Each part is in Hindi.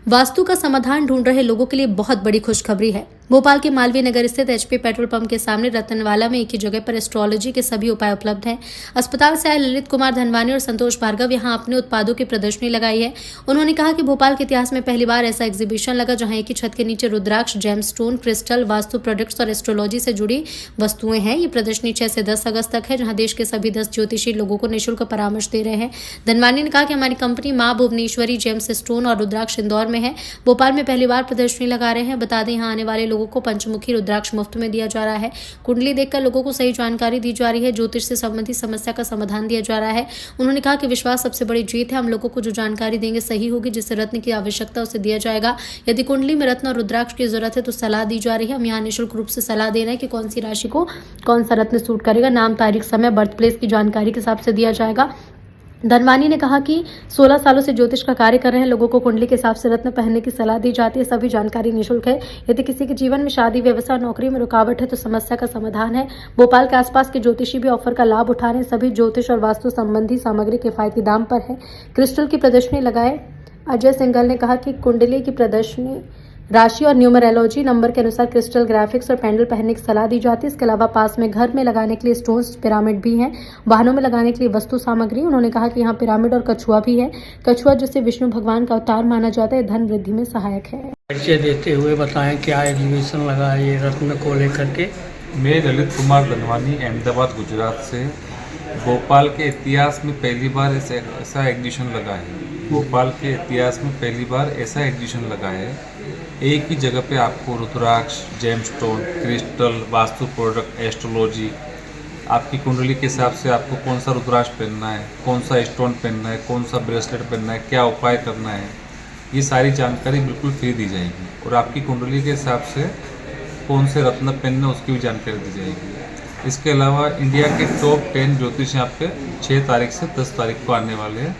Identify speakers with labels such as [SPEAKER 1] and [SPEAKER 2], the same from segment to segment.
[SPEAKER 1] वास्तु का समाधान ढूंढ रहे लोगों के लिए बहुत बड़ी खुशखबरी है। भोपाल के मालवीय नगर स्थित एचपी पेट्रोल पंप के सामने रतनवाला में एक ही जगह पर एस्ट्रोलॉजी के सभी उपाय उपलब्ध हैं। अस्पताल से आए ललित कुमार धनवानी और संतोष भार्गव यहां अपने उत्पादों की प्रदर्शनी लगाई है। उन्होंने कहा कि भोपाल के इतिहास में पहली बार ऐसा एग्जीबिशन लगा जहां एक ही छत के नीचे रुद्राक्ष, जेमस्टोन, क्रिस्टल, वास्तु प्रोडक्ट्स और एस्ट्रोलॉजी से जुड़ी वस्तुएं हैं। ये प्रदर्शनी 6 से 10 अगस्त तक है, जहां देश के सभी 10 ज्योतिषी लोगों को निःशुल्क परामर्श दे रहे हैं। धनवानी ने कहा कि हमारी कंपनी मां भुवनेश्वरी जेम्स स्टोन और रुद्राक्ष इंदौर में है। भोपाल में पहली बार प्रदर्शनी लगा रहे हैं। बता दें, यहाँ आने वाले लोगों को पंचमुखी रुद्राक्ष मुफ्त में दिया जा रहा है। कुंडली देखकर लोगों को सही जानकारी दी जा रही है। ज्योतिष से संबंधित समस्या का समाधान दिया जा रहा है। उन्होंने कहा कि विश्वास सबसे बड़ी जीत है। हम लोगों को जो जानकारी देंगे सही होगी, जिससे रत्न की आवश्यकता उसे दिया जाएगा। यदि कुंडली में रत्न और रुद्राक्ष की जरूरत है तो सलाह दी जा रही है। हम यहाँ निःशुल्क रूप से सलाह दे रहे हैं कि कौन सी राशि को कौन सा रत्न सूट करेगा। नाम, तारीख, समय, बर्थ प्लेस की जानकारी के हिसाब से दिया जाएगा। धनवानी ने कहा कि 16 सालों से ज्योतिष का कार्य कर रहे हैं। लोगों को कुंडली के हिसाब से रत्न पहनने की सलाह दी जाती है। सभी जानकारी निःशुल्क है। यदि किसी के जीवन में शादी, व्यवसाय, नौकरी में रुकावट है तो समस्या का समाधान है। भोपाल के आसपास के ज्योतिषी भी ऑफर का लाभ उठा रहे हैं। सभी ज्योतिष और वास्तु संबंधी सामग्री किफायती दाम पर है। क्रिस्टल की प्रदर्शनी लगाए अजय सिंघल ने कहा कि कुंडली की प्रदर्शनी राशि और न्यूमरोलॉजी नंबर के अनुसार क्रिस्टल, ग्राफिक्स और पैंडल पहनने की सलाह दी जाती है। इसके अलावा पास में घर में लगाने के लिए स्टोन्स, पिरामिड भी हैं। वाहनों में लगाने के लिए वस्तु सामग्री। उन्होंने कहा कि यहाँ पिरामिड और कछुआ भी है। कछुआ जिसे विष्णु भगवान का अवतार माना जाता है, धन वृद्धि में सहायक है।
[SPEAKER 2] परिचय देते हुए बताएं क्या एग्जीबिशन लगा है ये रत्न को लेकर के।
[SPEAKER 3] मैं ललित कुमार धनवानी, अहमदाबाद, गुजरात से। भोपाल के इतिहास में पहली बार ऐसा एग्जीबिशन लगा है। भोपाल के इतिहास में पहली बार ऐसा एग्जीबिशन लगा है। एक ही जगह पे आपको rudraksha, gemstone, crystal, vastu product, astrology, आपकी कुंडली के हिसाब से आपको कौन सा रुद्राक्ष पहनना है, कौन सा स्टोन पहनना है, कौन सा ब्रेसलेट पहनना है, क्या उपाय करना है, ये सारी जानकारी बिल्कुल फ्री दी जाएगी। और आपकी कुंडली के हिसाब से कौन से रत्न पहनना उसकी भी जानकारी दी जाएगी। इसके अलावा इंडिया के टॉप 10 ज्योतिष यहाँ पे 6 तारीख से 10 तारीख को आने वाले हैं,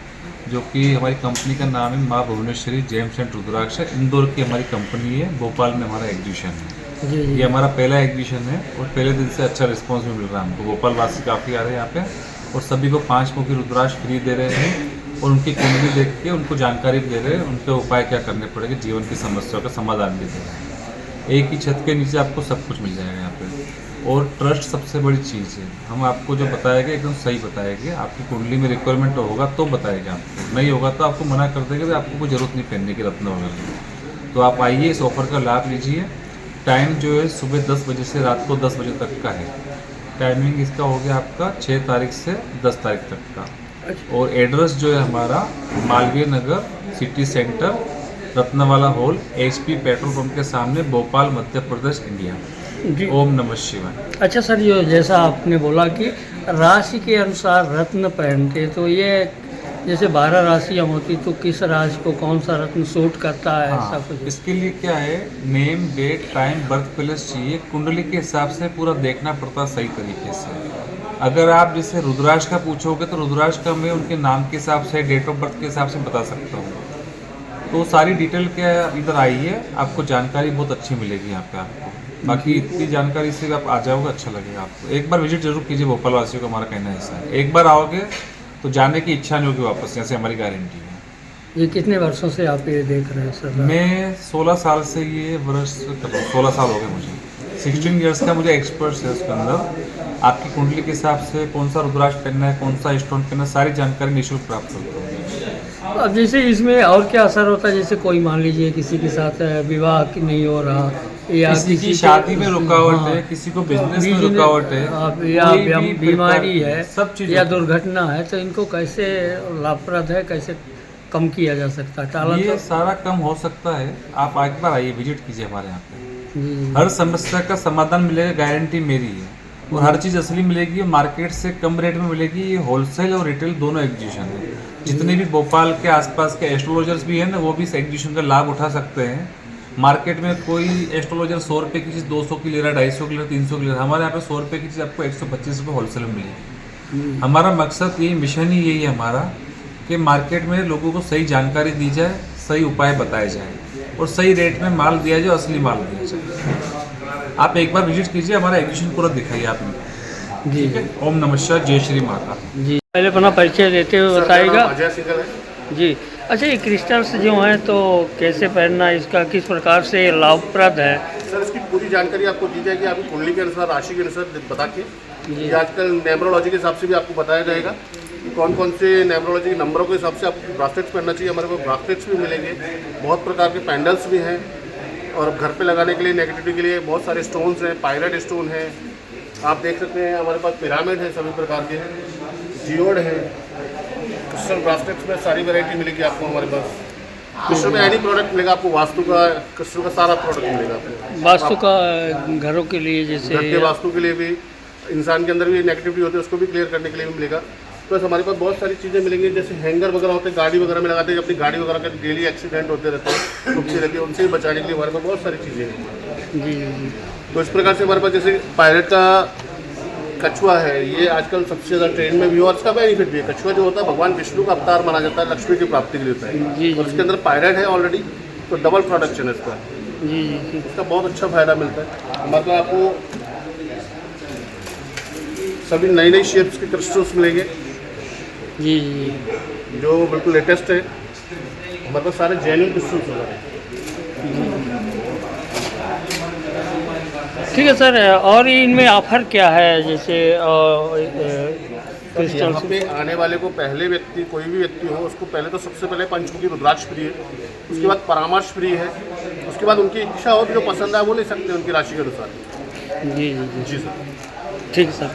[SPEAKER 3] जो कि हमारी कंपनी का नाम है माँ भुवनेश्वरी जेम्स एंड रुद्राक्ष। इंदौर की हमारी कंपनी है। भोपाल में हमारा एग्जीबिशन है।
[SPEAKER 2] जी।
[SPEAKER 3] ये हमारा पहला एग्जीबिशन है और पहले दिन से अच्छा रिस्पांस भी मिल रहा है हमको। भोपाल वासी काफ़ी आ रहे हैं यहाँ पे और सभी को 5 मुखी रुद्राक्ष फ्री दे रहे हैं और उनकी कुंडली देख के उनको जानकारी भी दे रहे हैं, उनके उपाय क्या करने पड़ेंगे, जीवन की समस्याओं का समाधान भी दे रहे हैं। एक ही छत के नीचे आपको सब कुछ मिल जाएगा यहाँ पे। और ट्रस्ट सबसे बड़ी चीज़ है। हम आपको जो बताएंगे एकदम सही बताएंगे। आपकी कुंडली में रिक्वायरमेंट होगा तो बताएगा, आपको नहीं होगा तो आपको मना कर देंगे। तो आपको कोई ज़रूरत नहीं पहनने की रत्न वगैरह। तो आप आइए, इस ऑफ़र का लाभ लीजिए। टाइम जो है सुबह 10 बजे से रात को 10 बजे तक का है। टाइमिंग इसका हो गया आपका 6 तारीख से 10 तारीख तक का। और एड्रेस जो है हमारा Malviya Nagar, city centre, Ratnawala hall, HP petrol pump के सामने, भोपाल, मध्य प्रदेश, इंडिया। ओम नमः शिवाय।
[SPEAKER 2] अच्छा सर, ये जैसा आपने बोला कि राशि के अनुसार रत्न पहनते, तो ये जैसे 12 राशियाँ होती तो किस राशि को कौन सा रत्न सूट करता है?
[SPEAKER 3] हाँ,
[SPEAKER 2] ऐसा कुछ
[SPEAKER 3] इसके लिए क्या है, name, date, time, birth place चाहिए। कुंडली के हिसाब से पूरा देखना पड़ता है सही तरीके से। अगर आप जैसे रुद्राक्ष का पूछोगे तो रुद्राक्ष का मैं उनके नाम के हिसाब से, डेट ऑफ बर्थ के हिसाब से बता सकता हूँ। तो सारी डिटेल क्या इधर आई है, आपको जानकारी बहुत अच्छी मिलेगी यहाँ पे आपको। बाकी इतनी जानकारी से आप आ जाओगे, अच्छा लगेगा आपको। एक बार विजिट जरूर कीजिए। भोपाल वासियों का हमारा कहना ऐसा है, एक बार आओगे तो जाने की इच्छा नहीं होगी वापस, यहाँ से हमारी गारंटी है।
[SPEAKER 2] ये कितने वर्षों से आप ये देख रहे हैं सर?
[SPEAKER 3] मैं 16 साल से ये वर्ष कर रहा हूँ। 16 साल हो गए मुझे। 16 ईयर्स का मुझे एक्सपर्ट है उसके अंदर। आपकी कुंडली के हिसाब से कौन सा रुद्राक्ष पहनना है, कौन सा स्टोन पहनना है, सारी जानकारी निःशुल्क प्राप्त होती है।
[SPEAKER 2] अब जैसे इसमें और क्या असर होता है? जैसे कोई मान लीजिए किसी के साथ विवाह नहीं हो रहा, या
[SPEAKER 3] किसी की शादी में रुकावट है, किसी को बिजनेस में रुकावट है,
[SPEAKER 2] या बीमारी है,
[SPEAKER 3] सब चीज़
[SPEAKER 2] या दुर्घटना है, तो इनको कैसे लाभप्रद है, कैसे कम किया जा सकता है? टाला
[SPEAKER 3] ये
[SPEAKER 2] तो
[SPEAKER 3] सारा कम हो सकता है। आप एक बार आइए, विजिट कीजिए हमारे यहाँ पे।
[SPEAKER 2] जी।
[SPEAKER 3] हर समस्या का समाधान मिलेगा, गारंटी मेरी है। और हर चीज़ असली मिलेगी, मार्केट से कम रेट में मिलेगी। ये होलसेल और रिटेल दोनों एग्जीबिशन है। जितने भी भोपाल के आसपास के एस्ट्रोलॉजर्स भी हैं ना, वो भी इस एग्जीबिशन का लाभ उठा सकते हैं। मार्केट में कोई एस्ट्रोलॉजर 100 रुपये की चीज़ 200 की ले रहा है, 250 की ले रहा है, 300 की ले रहा है। हमारे यहाँ पे 100 रुपये की चीज़ आपको 125 रुपये होलसेल में मिलेगी। हमारा मकसद यही, मिशन ही यही है हमारा, कि मार्केट में लोगों को सही जानकारी दी जाए, सही उपाय बताए जाए और सही रेट में माल दिया जाए, असली माल दिया जाए। आप एक बार विजिट कीजिए, हमारा एग्जीबिशन पूरा दिखाइए आप।
[SPEAKER 2] जी।
[SPEAKER 3] ठीक है। ओम नमः शिवाय, जय श्री माता।
[SPEAKER 2] जी, पहले अपना परिचय देते हुए बताइएगा। जी, अच्छा, ये क्रिस्टल्स जो हैं तो कैसे पहनना, इसका किस प्रकार से लाभप्रद है?
[SPEAKER 4] सर इसकी पूरी जानकारी आपको दी जाएगी, आपकी कुंडली के अनुसार, राशि के अनुसार बता के।
[SPEAKER 2] जी।
[SPEAKER 4] ये आजकल न्यूमरोलॉजी के हिसाब से भी आपको बताया जाएगा कि कौन कौन से न्यूमरोलॉजी के नंबरों के हिसाब से आपको ब्रासलेट्स पहनना चाहिए। हमारे पास ब्रासलेट्स भी मिलेंगे, बहुत प्रकार के पैंडल्स भी हैं, और घर पे लगाने के लिए, नेगेटिविटी के लिए बहुत सारे स्टोन्स हैं, पायराइट स्टोन है, आप देख सकते हैं। हमारे पास पिरामिड है, सभी प्रकार के जियोड है, क्रिस्टल ब्रासलेट्स में सारी वैरायटी मिलेगी आपको हमारे पास। क्रिस्टल में एनी प्रोडक्ट मिलेगा आपको, वास्तु का, क्रिस्टल का सारा प्रोडक्ट मिलेगा आपको।
[SPEAKER 2] वास्तु का घरों के लिए, जैसे
[SPEAKER 4] घर के वास्तु के लिए भी, इंसान के अंदर भी नेगेटिविटी होती है उसको भी क्लियर करने के लिए भी मिलेगा। प्लस हमारे पास बहुत सारी चीज़ें मिलेंगी, जैसे हैंगर वगैरह होते हैं, गाड़ी वगैरह में लगाते हैं, अपनी गाड़ी वगैरह के डेली एक्सीडेंट होते रहते हैं, रुकती रहती है, उनसे भी बचाने के लिए हमारे पास बहुत सारी चीज़ें हैं।
[SPEAKER 2] जी जी।
[SPEAKER 4] तो इस प्रकार से हमारे पास जैसे पायलट का कछुआ है, ये आजकल सबसे ज़्यादा ट्रेंड में भी है और इसका बेनिफिट भी है। कछुआ जो होता है भगवान विष्णु का अवतार माना जाता है, लक्ष्मी की प्राप्ति के लिए होता है,
[SPEAKER 2] जी,
[SPEAKER 4] और इसके अंदर पायलट है ऑलरेडी, तो डबल प्रोडक्शन है इसका,
[SPEAKER 2] जी जी।
[SPEAKER 4] इसका बहुत अच्छा फायदा मिलता है। हमारे पास आपको सभी नई नई शेप्स के क्रिस्टल्स मिलेंगे
[SPEAKER 2] जी जी।
[SPEAKER 4] जो बिल्कुल लेटेस्ट है। हमारे पास सारे जेन्युइन क्रिस्टल्स होंगे।
[SPEAKER 2] ठीक है सर, और इनमें ऑफर क्या है, जैसे
[SPEAKER 4] तो यहाँ पे आने वाले को, पहले व्यक्ति, कोई भी व्यक्ति हो, उसको पहले तो सबसे पहले पंचमुखी रुद्राक्ष फ्री है, उसके बाद परामर्श फ्री है, उसके बाद उनकी इच्छा हो तो जो पसंद आए वो ले सकते हैं उनकी राशि के अनुसार।
[SPEAKER 2] जी जी जी।
[SPEAKER 4] जी सर।
[SPEAKER 2] ठीक है सर।